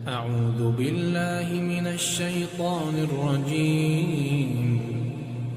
أعوذ بالله من الشيطان الرجيم.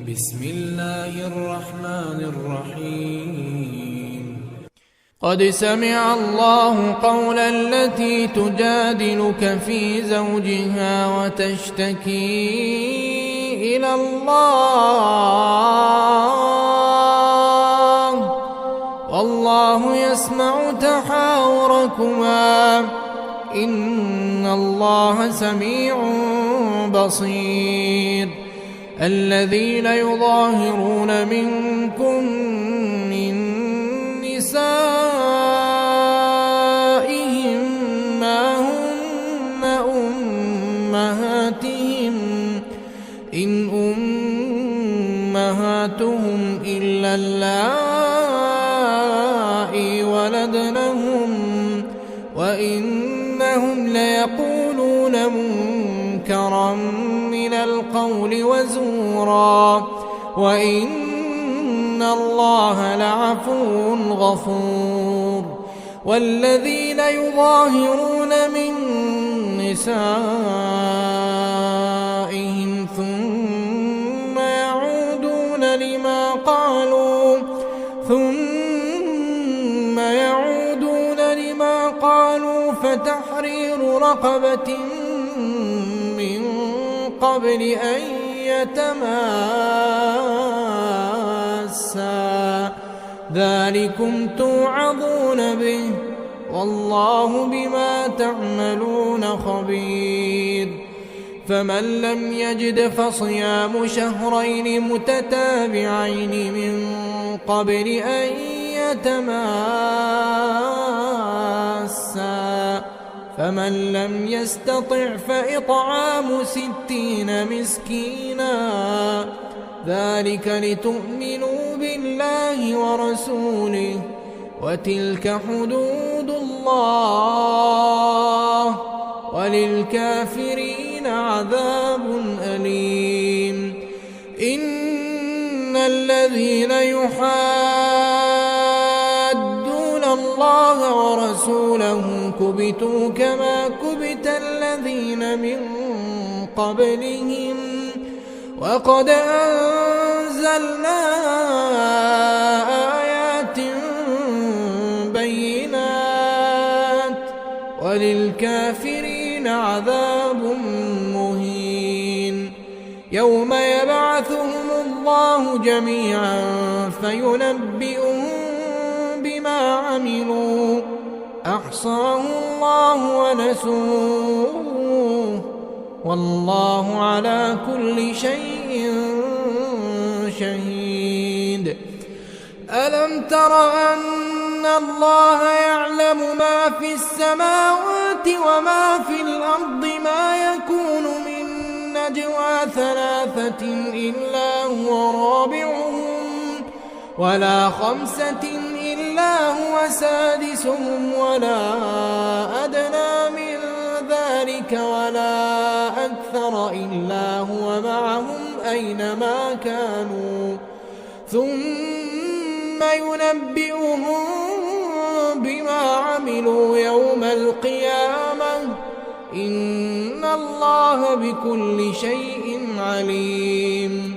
بسم الله الرحمن الرحيم. قد سمع الله قول التي تجادلك في زوجها وتشتكي إلى الله والله يسمع تحاوركما إن الله سميع بصير. الذين يظاهرون منكم من نسائهم ما هن أمهاتهم إن أمهاتهم إلا اللائي ولدنهم وإنهم ليقولون منكرا من القول وزورا وإن الله لعفو غفور. والذين يظاهرون من نسائهم ثم يعودون لما قالوا فتحرير رقبة من قبل أن يتماسا ذلكم توعظون به والله بما تعملون خبير. فمن لم يجد فصيام شهرين متتابعين من قبل أن يتماسا فمن لم يستطع فإطعام 60 مسكينا ذلك لتؤمنوا بالله ورسوله وتلك حدود الله وللكافرين عذاب أليم. إن الذين يحادون الله ورسوله كبتوا كما كبت الذين من قبلهم وقد أنزلنا آيات بينات وللكافرين عذاب مهين. يوم يبعثهم الله جميعا فينبئهم بما عملوا أحصاه الله ونسوه والله على كل شيء شهيد. ألم تر أن الله يعلم ما في السماوات وما في الأرض ما يكون من نجوى 3 إلا هو رابعهم ولا 5 إلا هو سادسهم ولا أدنى من ذلك ولا أكثر إلا هو معهم أينما كانوا ثم ينبئهم بما عملوا يوم القيامة إن الله بكل شيء عليم.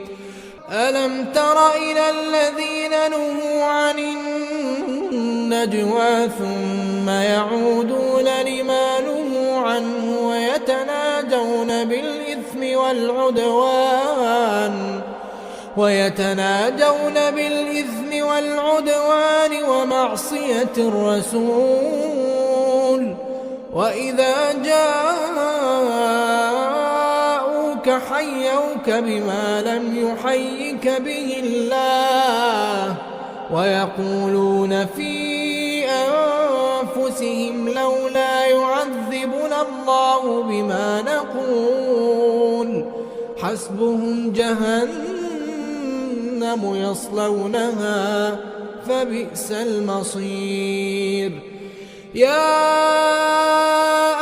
ألم تر إلى الذين نهوا عن النجوى ثم يعودون لما نهوا عنه ويتناجون بالإثم والعدوان ومعصية الرسول وإذا جاءوك حيوك بما لم يحيك به الله ويقولون في أنفسهم لولا يعذبنا الله بما نقول حسبهم جهنم يصلونها فبئس المصير. يا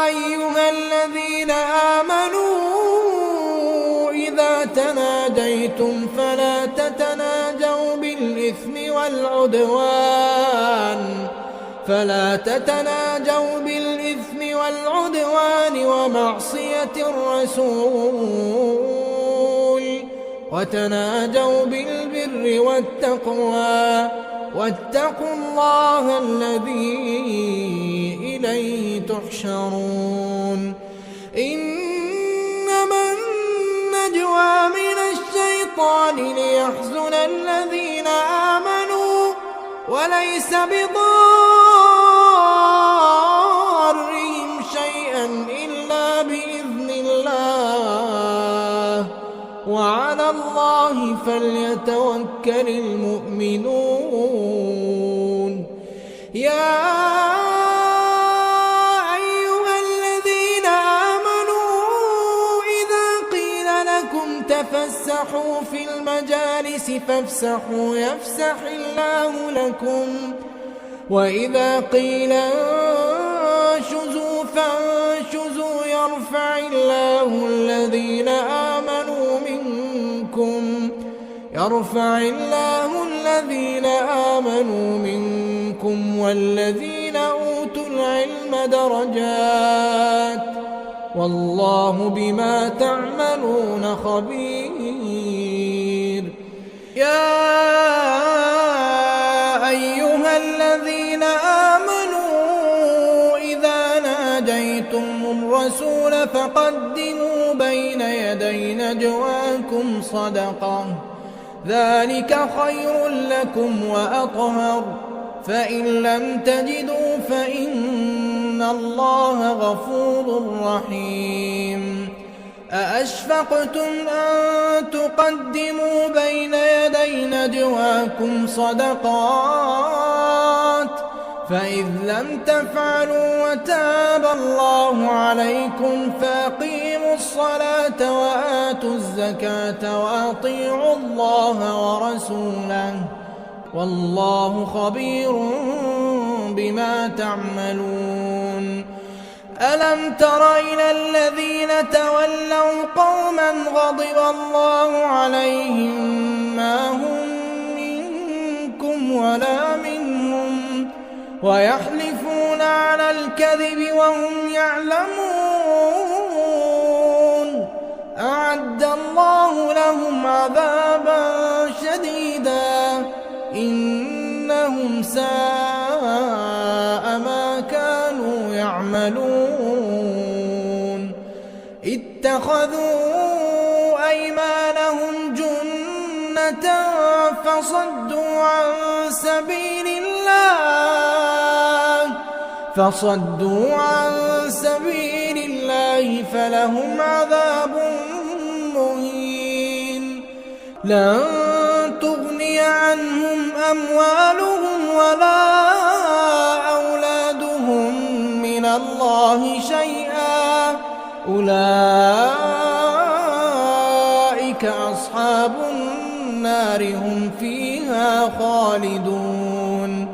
أيها الذين آمنوا إذا تناجيتم فلا تتناجوا بالإثم والعدوان بالعدوان ومعصية الرسول وتناجوا بالبر والتقوى واتقوا الله الذي إليه تحشرون إنما النجوى من الشيطان ليحزن الذين آمنوا وليس بضارهم شيئا إلا بإذن الله وعلى الله فليتوكل المؤمنون يا أيها الذين آمنوا إذا قيل لكم تفسحوا في المجالس فافسحوا يفسح الله لكم وإذا قيل انشزوا فانشزوا يرفع الله الذين آمنوا منكم والذين أوتوا العلم درجات والله بما تعملون خبير يا أيها الذين آمنوا إذا ناجيتم الرسول فقدموا بين يدي نجواكم صدقة ذلك خير لكم وأطهر فإن لم تجدوا فإن الله غفور رحيم أأشفقتم أن تقدموا بين يدي نجواكم صدقات فإذ لم تفعلوا وتاب الله عليكم فأقيموا الصلاة وآتوا الزكاة وأطيعوا الله ورسوله والله خبير بما تعملون ألم تر إلى الذين تولوا قوما غضب الله عليهم ما هم منكم ولا منهم ويحلفون على الكذب وهم يعلمون أعد الله لهم عذابا شديدا إنهم ساء ما كانوا يعملون اتخذوا أيمانهم جنة فصدوا عن سبيل الله فلهم عذاب مهين لن تغني عنهم أموالهم ولا أولادهم من الله شيئا أولئك أصحاب النار هم فيها خالدون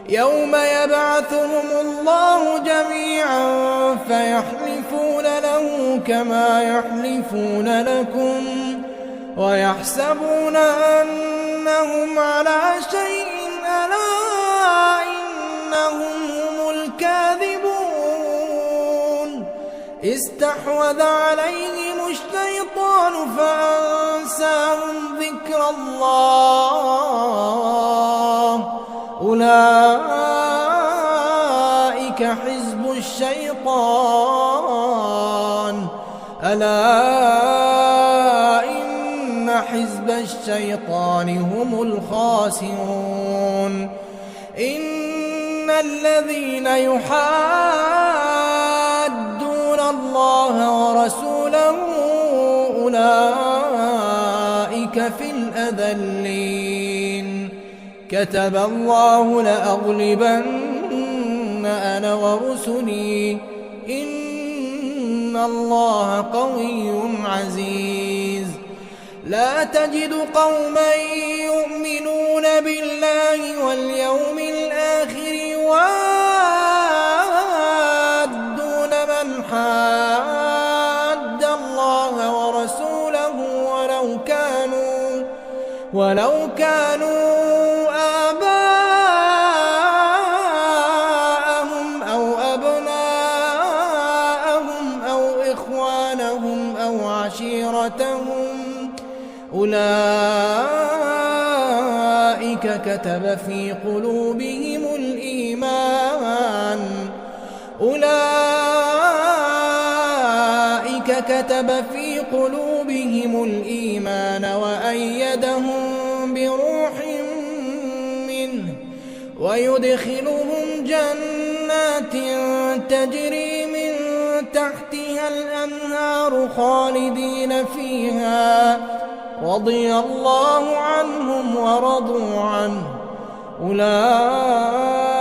يوم يبعثهم الله جميعا فيحلفون له كما يحلفون لكم ويحسبون أنهم على شيء ألا إنهم هم الكاذبون استحوذ عليهم الشيطان فأنساهم ذكر الله أولئك حزب الشيطان ألا إن حزب الشيطان هم الخاسرون إن الذين يحادون الله ورسوله أولئك في الأذلين كتب الله لأغلبن أنا ورسلي إن الله قوي عزيز لا تجد قوما يؤمنون بالله واليوم الآخر يوادون من حاد الله ورسوله ولو كانوا آباءهم أو أبناءهم عشيرتهم أولئك كتب في قلوبهم الإيمان وأيدهم بروح منه ويدخلهم جنات تجري من تحتها الأنهار خالدين فيها رضي الله عنهم ورضوا عنه أولئك